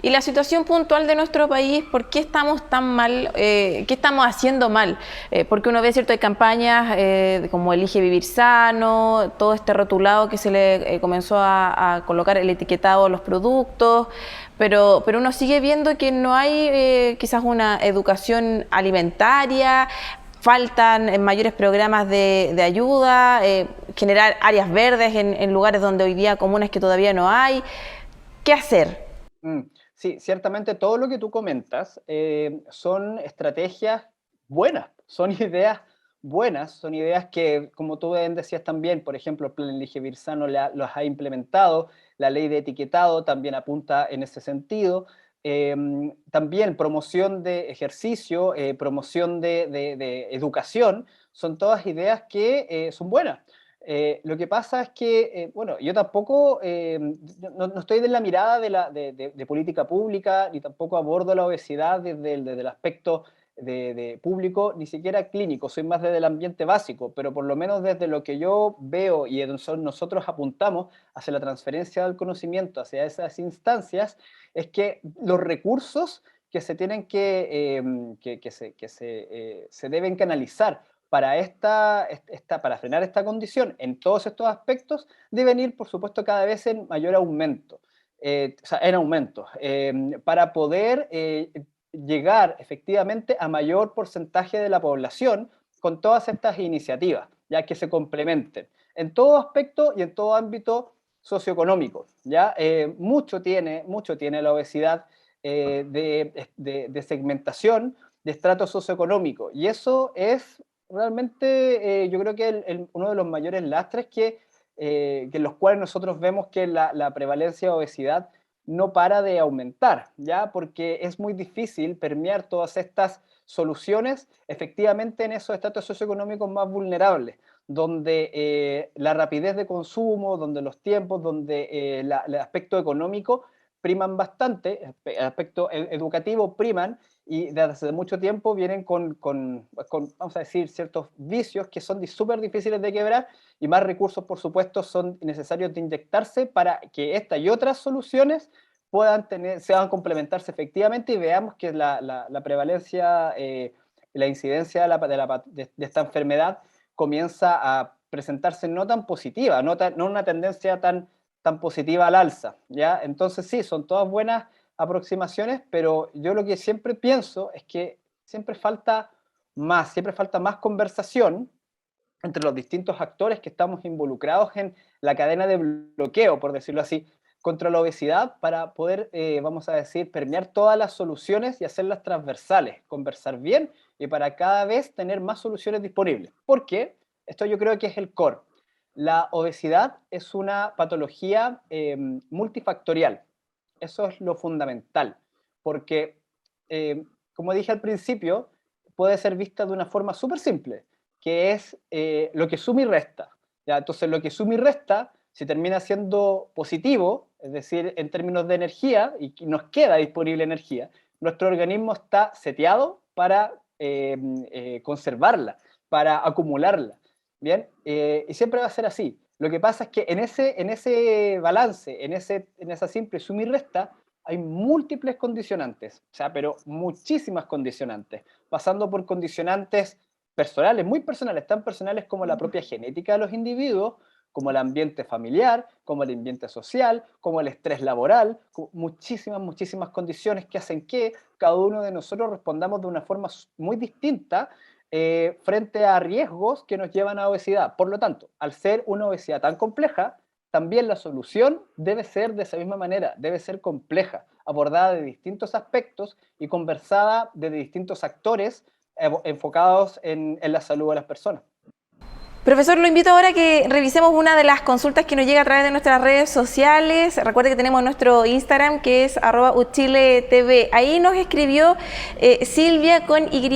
Y la situación puntual de nuestro país, ¿por qué estamos tan mal? ¿Qué estamos haciendo mal? Porque uno ve, ¿cierto? Hay campañas como Elige Vivir Sano, todo este rotulado que se le comenzó a colocar el etiquetado a los productos, pero uno sigue viendo que no hay quizás una educación alimentaria, faltan mayores programas de ayuda, generar áreas verdes en lugares donde hoy día comunes que todavía no hay. ¿Qué hacer? Sí, ciertamente todo lo que tú comentas son estrategias buenas, son ideas buenas, son ideas que, como tú bien decías también, por ejemplo, el Plan Elige Vivir Sano los ha implementado, la ley de etiquetado también apunta en ese sentido, también promoción de ejercicio, promoción de educación, son todas ideas que son buenas. Lo que pasa es que, bueno, yo tampoco, no estoy de la mirada de política pública, ni tampoco abordo la obesidad desde el aspecto de público, ni siquiera clínico, soy más desde el ambiente básico, pero por lo menos desde lo que yo veo y nosotros apuntamos hacia la transferencia del conocimiento, hacia esas instancias, es que los recursos que se tienen se deben canalizar para para frenar esta condición en todos estos aspectos, deben ir, por supuesto, cada vez en mayor aumento, para poder llegar efectivamente a mayor porcentaje de la población con todas estas iniciativas, ya que se complementen en todo aspecto y en todo ámbito socioeconómico. ¿Ya? Mucho tiene la obesidad de segmentación, de estrato socioeconómico, y eso es realmente yo creo que uno de los mayores lastres que en los cuales nosotros vemos que la prevalencia de obesidad no para de aumentar, ¿ya? Porque es muy difícil permear todas estas soluciones efectivamente en esos estratos socioeconómicos más vulnerables, donde la rapidez de consumo, donde los tiempos, donde el aspecto económico priman bastante, el aspecto educativo priman, y desde hace mucho tiempo vienen con, vamos a decir, ciertos vicios que son súper difíciles de quebrar, y más recursos, por supuesto, son necesarios de inyectarse para que esta y otras soluciones sean complementarse efectivamente, y veamos que la prevalencia, la incidencia de esta enfermedad comienza a presentarse no tan positiva, no una tendencia tan positiva al alza, ¿ya? Entonces sí, son todas buenas aproximaciones, pero yo lo que siempre pienso es que siempre falta más conversación entre los distintos actores que estamos involucrados en la cadena de bloqueo, por decirlo así, contra la obesidad, para poder, vamos a decir, permear todas las soluciones y hacerlas transversales, conversar bien, y para cada vez tener más soluciones disponibles. ¿Por qué? Esto yo creo que es el core. La obesidad es una patología multifactorial. Eso es lo fundamental, porque, como dije al principio, puede ser vista de una forma súper simple, que es lo que suma y resta. ¿Ya? Entonces, lo que suma y resta, si termina siendo positivo, es decir, en términos de energía, y nos queda disponible energía, nuestro organismo está seteado para conservarla, para acumularla. ¿Bien? Y siempre va a ser así. Lo que pasa es que en ese balance, en esa simple suma y resta, hay múltiples condicionantes, o sea, pero muchísimas condicionantes, pasando por condicionantes personales, muy personales, tan personales como la propia genética de los individuos, como el ambiente familiar, como el ambiente social, como el estrés laboral, muchísimas condiciones que hacen que cada uno de nosotros respondamos de una forma muy distinta frente a riesgos que nos llevan a obesidad. Por lo tanto, al ser una obesidad tan compleja, también la solución debe ser de esa misma manera, debe ser compleja, abordada de distintos aspectos y conversada desde distintos actores enfocados en la salud de las personas. Profesor, lo invito ahora a que revisemos una de las consultas que nos llega a través de nuestras redes sociales. Recuerde que tenemos nuestro Instagram, que es @uchiletv. Ahí nos escribió Silvia con Y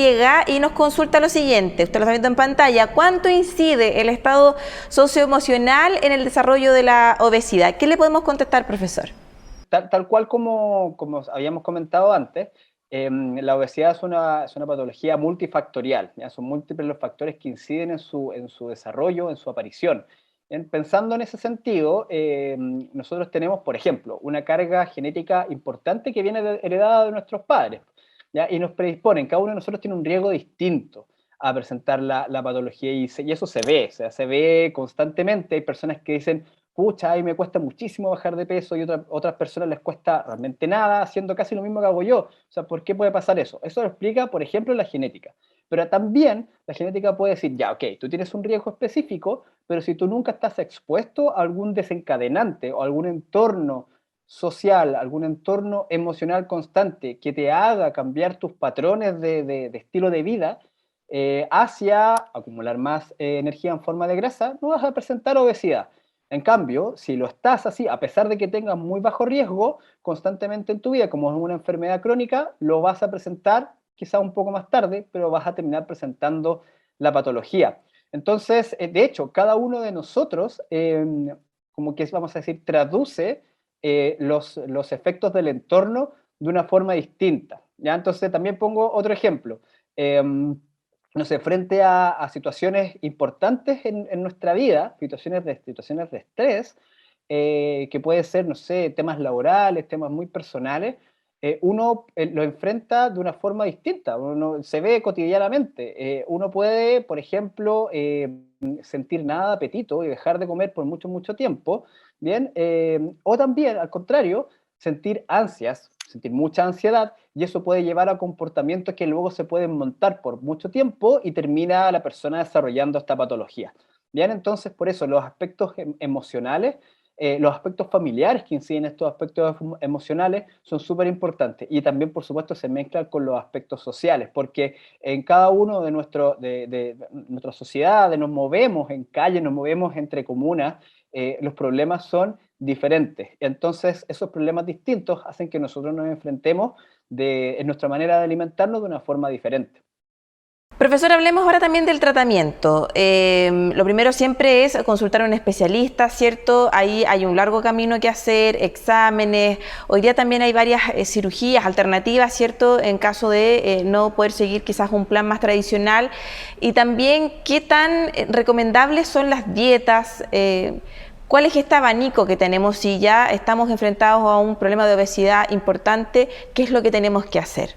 y nos consulta lo siguiente, usted lo está viendo en pantalla: ¿cuánto incide el estado socioemocional en el desarrollo de la obesidad? ¿Qué le podemos contestar, profesor? Tal cual como habíamos comentado antes, la obesidad es una patología multifactorial, ¿ya? Son múltiples los factores que inciden en su desarrollo, en su aparición. Bien, pensando en ese sentido, nosotros tenemos, por ejemplo, una carga genética importante que viene heredada de nuestros padres, ¿ya? Y nos predisponen, cada uno de nosotros tiene un riesgo distinto a presentar la patología y eso se ve, o sea, se ve constantemente. Hay personas que dicen, pucha, a mí me cuesta muchísimo bajar de peso y otras personas les cuesta realmente nada, haciendo casi lo mismo que hago yo. O sea, ¿por qué puede pasar eso? Eso lo explica, por ejemplo, la genética. Pero también la genética puede decir, ya, ok, tú tienes un riesgo específico, pero si tú nunca estás expuesto a algún desencadenante o algún entorno social, algún entorno emocional constante que te haga cambiar tus patrones de estilo de vida hacia acumular más energía en forma de grasa, no vas a presentar obesidad. En cambio, si lo estás así, a pesar de que tengas muy bajo riesgo constantemente en tu vida, como es una enfermedad crónica, lo vas a presentar quizá un poco más tarde, pero vas a terminar presentando la patología. Entonces, de hecho, cada uno de nosotros, como que vamos a decir, traduce los efectos del entorno de una forma distinta, ¿ya? Entonces, también pongo otro ejemplo. No sé, frente a situaciones importantes en nuestra vida, situaciones de estrés, que puede ser, no sé, temas laborales, temas muy personales, uno lo enfrenta de una forma distinta, uno se ve cotidianamente. Uno puede, por ejemplo, sentir nada de apetito y dejar de comer por mucho, mucho tiempo, ¿bien? O también, al contrario, sentir ansias, sentir mucha ansiedad, y eso puede llevar a comportamientos que luego se pueden montar por mucho tiempo y termina la persona desarrollando esta patología. Bien, entonces por eso los aspectos emocionales, los aspectos familiares que inciden en estos aspectos emocionales son súper importantes, y también por supuesto se mezclan con los aspectos sociales, porque en cada uno de nuestras sociedades nos movemos en calles, nos movemos entre comunas, los problemas son diferentes. Entonces, esos problemas distintos hacen que nosotros nos enfrentemos en nuestra manera de alimentarnos de una forma diferente. Profesor, hablemos ahora también del tratamiento. Lo primero siempre es consultar a un especialista, ¿cierto? Ahí hay un largo camino que hacer, exámenes. Hoy día también hay varias cirugías alternativas, ¿cierto? En caso de no poder seguir quizás un plan más tradicional. Y también, ¿qué tan recomendables son las dietas? ¿Cuál es este abanico que tenemos si ya estamos enfrentados a un problema de obesidad importante? ¿Qué es lo que tenemos que hacer?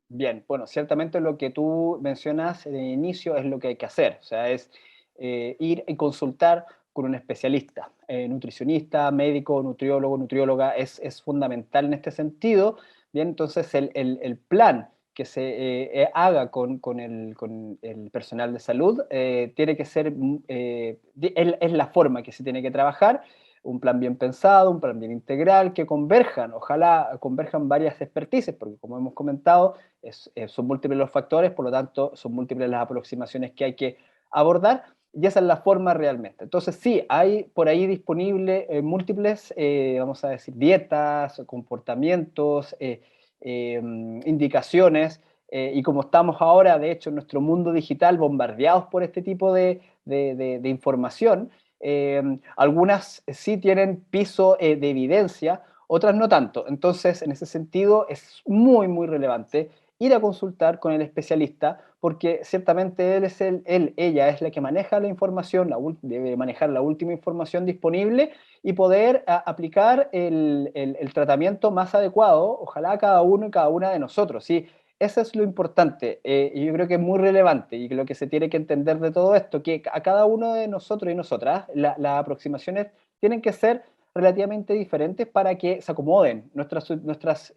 Bien, bueno, ciertamente lo que tú mencionas de inicio es lo que hay que hacer, o sea, es ir y consultar con un especialista, nutricionista, médico, nutriólogo, nutrióloga, es fundamental en este sentido. Bien, entonces el plan que se haga con el personal de salud tiene que ser, es la forma que se tiene que trabajar, un plan bien pensado, un plan bien integral, que converjan, ojalá converjan varias expertices, porque como hemos comentado, son múltiples los factores, por lo tanto, son múltiples las aproximaciones que hay que abordar, y esa es la forma realmente. Entonces, sí, hay por ahí disponibles múltiples, vamos a decir, dietas, comportamientos, indicaciones, y como estamos ahora, de hecho, en nuestro mundo digital, bombardeados por este tipo de información, algunas sí tienen piso de evidencia, otras no tanto. Entonces, en ese sentido, es muy, muy relevante ir a consultar con el especialista, porque ciertamente ella es la que maneja la información, debe manejar la última información disponible y poder aplicar el tratamiento más adecuado, ojalá a cada uno y cada una de nosotros, ¿sí? Eso es lo importante, y yo creo que es muy relevante, y lo que se tiene que entender de todo esto, que a cada uno de nosotros y nosotras, las aproximaciones tienen que ser relativamente diferentes para que se acomoden nuestras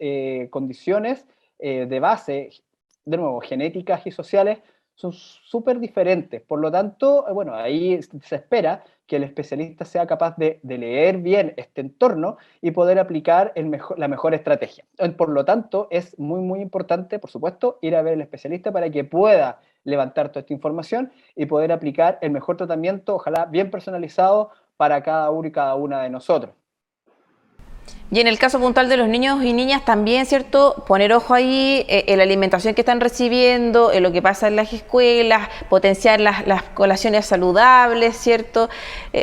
condiciones de base, de nuevo, genéticas y sociales, son súper diferentes. Por lo tanto, bueno, ahí se espera que el especialista sea capaz de leer bien este entorno y poder aplicar la mejor estrategia. Por lo tanto, es muy, muy importante, por supuesto, ir a ver al especialista para que pueda levantar toda esta información y poder aplicar el mejor tratamiento, ojalá bien personalizado para cada uno y cada una de nosotros. Y en el caso puntual de los niños y niñas también, ¿cierto? Poner ojo ahí en la alimentación que están recibiendo, en lo que pasa en las escuelas, potenciar las colaciones saludables, ¿cierto?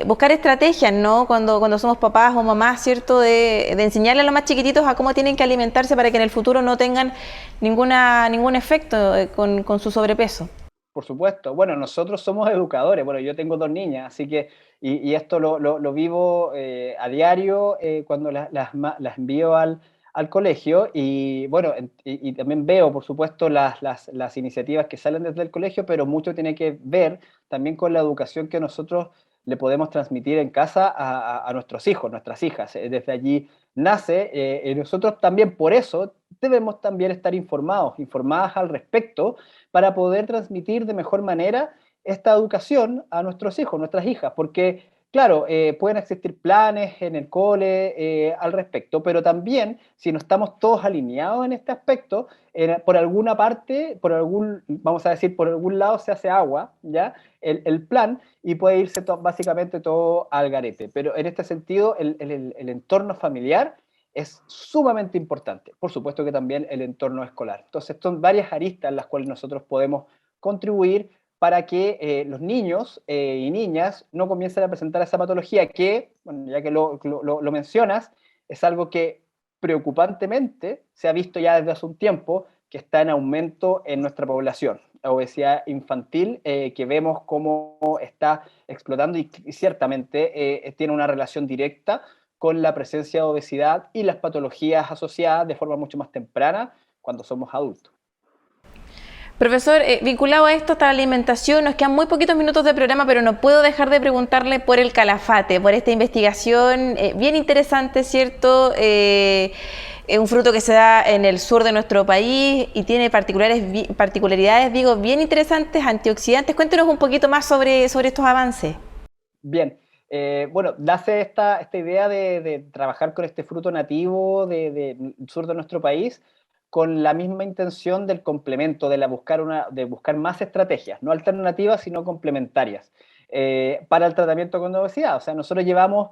Buscar estrategias, ¿no? Cuando somos papás o mamás, ¿cierto? De enseñarle a los más chiquititos a cómo tienen que alimentarse para que en el futuro no tengan ningún efecto con su sobrepeso. Por supuesto. Bueno, nosotros somos educadores. Bueno, yo tengo 2 niñas, así que, y esto lo vivo a diario cuando las envío al colegio. Y bueno, y también veo, por supuesto, las iniciativas que salen desde el colegio, pero mucho tiene que ver también con la educación que nosotros le podemos transmitir en casa a nuestros hijos, nuestras hijas. Desde allí nace, y nosotros también por eso debemos también estar informadas al respecto, para poder transmitir de mejor manera esta educación a nuestros hijos, nuestras hijas, porque, claro, pueden existir planes en el cole al respecto, pero también, si no estamos todos alineados en este aspecto, por alguna parte, vamos a decir, por algún lado se hace agua, ¿ya? El plan, y puede irse básicamente todo al garete. Pero en este sentido, el entorno familiar es sumamente importante. Por supuesto que también el entorno escolar. Entonces, son varias aristas en las cuales nosotros podemos contribuir para que los niños y niñas no comiencen a presentar esa patología que, bueno, ya que lo mencionas, es algo que preocupantemente se ha visto ya desde hace un tiempo que está en aumento en nuestra población. La obesidad infantil, que vemos cómo está explotando y ciertamente tiene una relación directa con la presencia de obesidad y las patologías asociadas de forma mucho más temprana cuando somos adultos. Profesor, vinculado a esto está la alimentación, nos quedan muy poquitos minutos de programa, pero no puedo dejar de preguntarle por el calafate, por esta investigación bien interesante, ¿cierto? Es un fruto que se da en el sur de nuestro país y tiene particularidades, digo, bien interesantes, antioxidantes. Cuéntenos un poquito más sobre estos avances. Bien, bueno, nace esta idea de trabajar con este fruto nativo del sur de nuestro país, con la misma intención del complemento, de buscar más estrategias, no alternativas, sino complementarias, para el tratamiento con obesidad. O sea, nosotros llevamos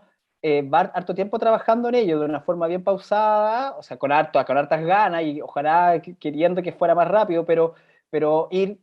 harto tiempo trabajando en ello de una forma bien pausada, o sea, con hartas ganas y ojalá queriendo que fuera más rápido, pero ir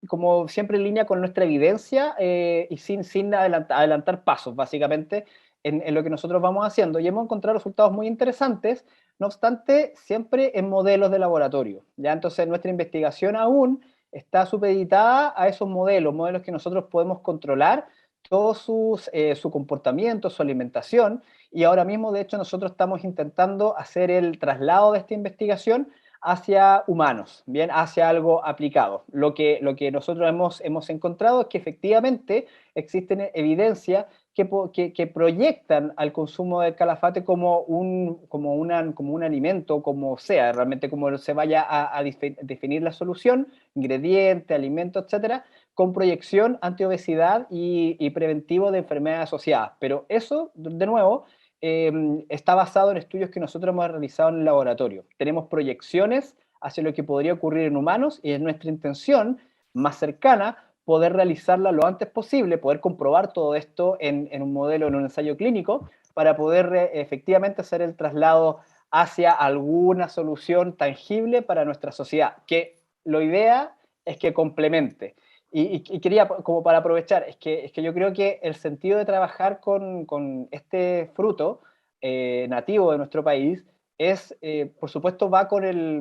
como siempre en línea con nuestra evidencia y sin adelantar pasos, básicamente, en lo que nosotros vamos haciendo. Y hemos encontrado resultados muy interesantes, no obstante, siempre en modelos de laboratorio, ¿ya? Entonces, nuestra investigación aún está supeditada a esos modelos que nosotros podemos controlar todo su comportamiento, su alimentación, y ahora mismo, de hecho, nosotros estamos intentando hacer el traslado de esta investigación hacia humanos, bien, hacia algo aplicado. Lo que nosotros hemos encontrado es que efectivamente existen evidencias que proyectan al consumo del calafate como un alimento, como sea, realmente como se vaya a definir la solución, ingrediente, alimento, etcétera, con proyección antiobesidad y preventivo de enfermedades asociadas. Pero eso, de nuevo, está basado en estudios que nosotros hemos realizado en el laboratorio. Tenemos proyecciones hacia lo que podría ocurrir en humanos y es nuestra intención más cercana poder realizarla lo antes posible, poder comprobar todo esto en un modelo, en un ensayo clínico, para poder efectivamente hacer el traslado hacia alguna solución tangible para nuestra sociedad, que la idea es que complemente. Y quería, como para aprovechar, es que yo creo que el sentido de trabajar con este fruto nativo de nuestro país es, por supuesto, va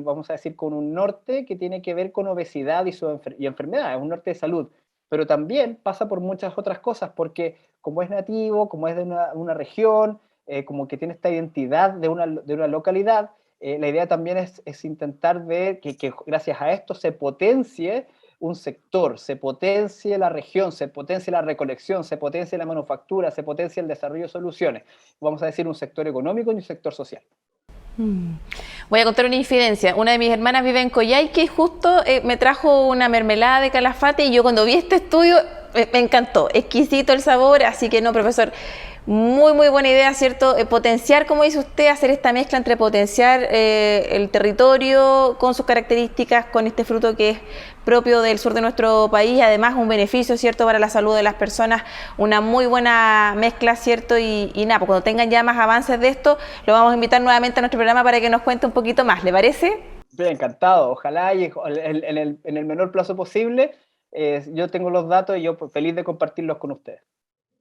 vamos a decir, con un norte que tiene que ver con obesidad y enfermedades, un norte de salud, pero también pasa por muchas otras cosas, porque como es nativo, como es de una región, como que tiene esta identidad de una localidad, la idea también es intentar ver que gracias a esto se potencie un sector, se potencie la región, se potencie la recolección, se potencie la manufactura, se potencie el desarrollo de soluciones. Vamos a decir un sector económico y un sector social. Voy a contar una infidencia. Una de mis hermanas vive en Coyhaique y justo me trajo una mermelada de calafate y yo cuando vi este estudio me encantó. Exquisito el sabor, así que no, profesor, muy buena idea, ¿cierto? Potenciar, como dice usted, hacer esta mezcla entre potenciar el territorio con sus características, con este fruto que es propio del sur de nuestro país, además un beneficio, ¿cierto?, para la salud de las personas, una muy buena mezcla, ¿cierto? Y nada, pues cuando tengan ya más avances de esto, lo vamos a invitar nuevamente a nuestro programa para que nos cuente un poquito más, ¿le parece? Bien, encantado, ojalá y en el menor plazo posible. Yo tengo los datos y yo feliz de compartirlos con ustedes.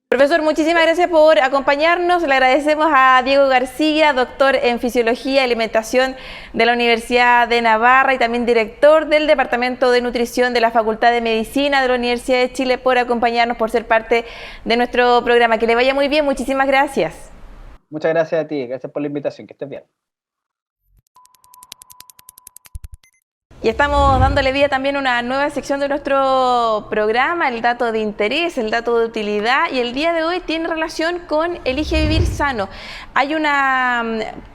Profesor, muchísimas gracias por acompañarnos. Le agradecemos a Diego García, doctor en Fisiología y Alimentación de la Universidad de Navarra y también director del Departamento de Nutrición de la Facultad de Medicina de la Universidad de Chile, por acompañarnos, por ser parte de nuestro programa. Que le vaya muy bien, muchísimas gracias. Muchas gracias a ti, gracias por la invitación, que estés bien. Y estamos dándole vida también a una nueva sección de nuestro programa, el dato de interés, el dato de utilidad, y el día de hoy tiene relación con Elige Vivir Sano. Hay una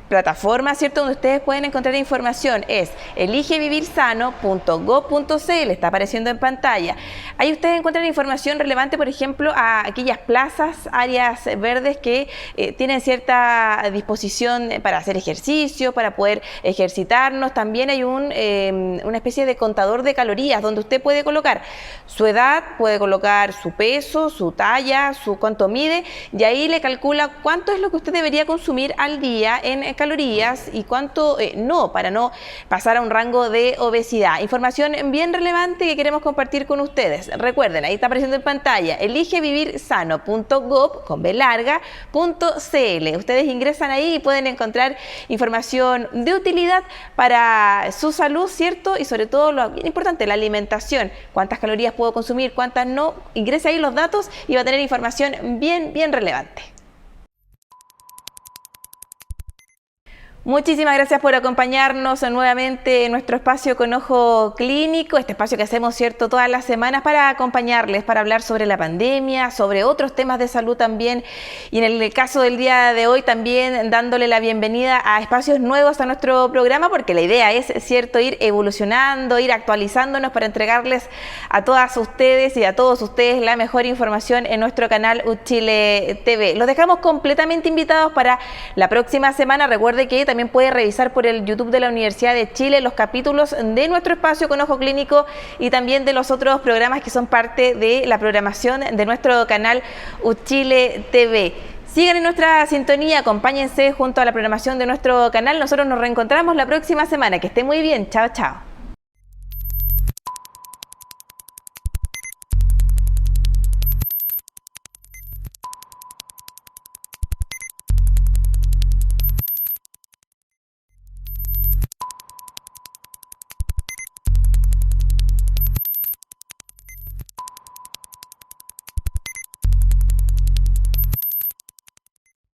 plataforma, ¿cierto?, donde ustedes pueden encontrar información, es eligevivirsano.gov.cl, está apareciendo en pantalla. Ahí ustedes encuentran información relevante, por ejemplo, a aquellas plazas, áreas verdes que tienen cierta disposición para hacer ejercicio, para poder ejercitarnos. También hay una especie de contador de calorías, donde usted puede colocar su edad, puede colocar su peso, su talla, cuánto mide, y ahí le calcula cuánto es lo que usted debería consumir al día en calorías y cuánto no, para no pasar a un rango de obesidad. Información bien relevante que queremos compartir con ustedes. Recuerden, ahí está apareciendo en pantalla, eligevivirsano.gov.cl. Ustedes ingresan ahí y pueden encontrar información de utilidad para su salud, ¿cierto? Y sobre todo, lo bien importante, la alimentación. Cuántas calorías puedo consumir, cuántas no. Ingrese ahí los datos y va a tener información bien relevante. Muchísimas gracias por acompañarnos nuevamente en nuestro espacio Con Ojo Clínico, este espacio que hacemos, ¿cierto?, todas las semanas para acompañarles, para hablar sobre la pandemia, sobre otros temas de salud también, y en el caso del día de hoy también dándole la bienvenida a espacios nuevos a nuestro programa, porque la idea es, ¿cierto?, ir evolucionando, ir actualizándonos para entregarles a todas ustedes y a todos ustedes la mejor información en nuestro canal UChile TV. Los dejamos completamente invitados para la próxima semana. Recuerde que también puede revisar por el YouTube de la Universidad de Chile los capítulos de nuestro espacio Con Ojo Clínico y también de los otros programas que son parte de la programación de nuestro canal UChile TV. Sigan en nuestra sintonía, acompáñense junto a la programación de nuestro canal. Nosotros nos reencontramos la próxima semana. Que esté muy bien. Chao, chao.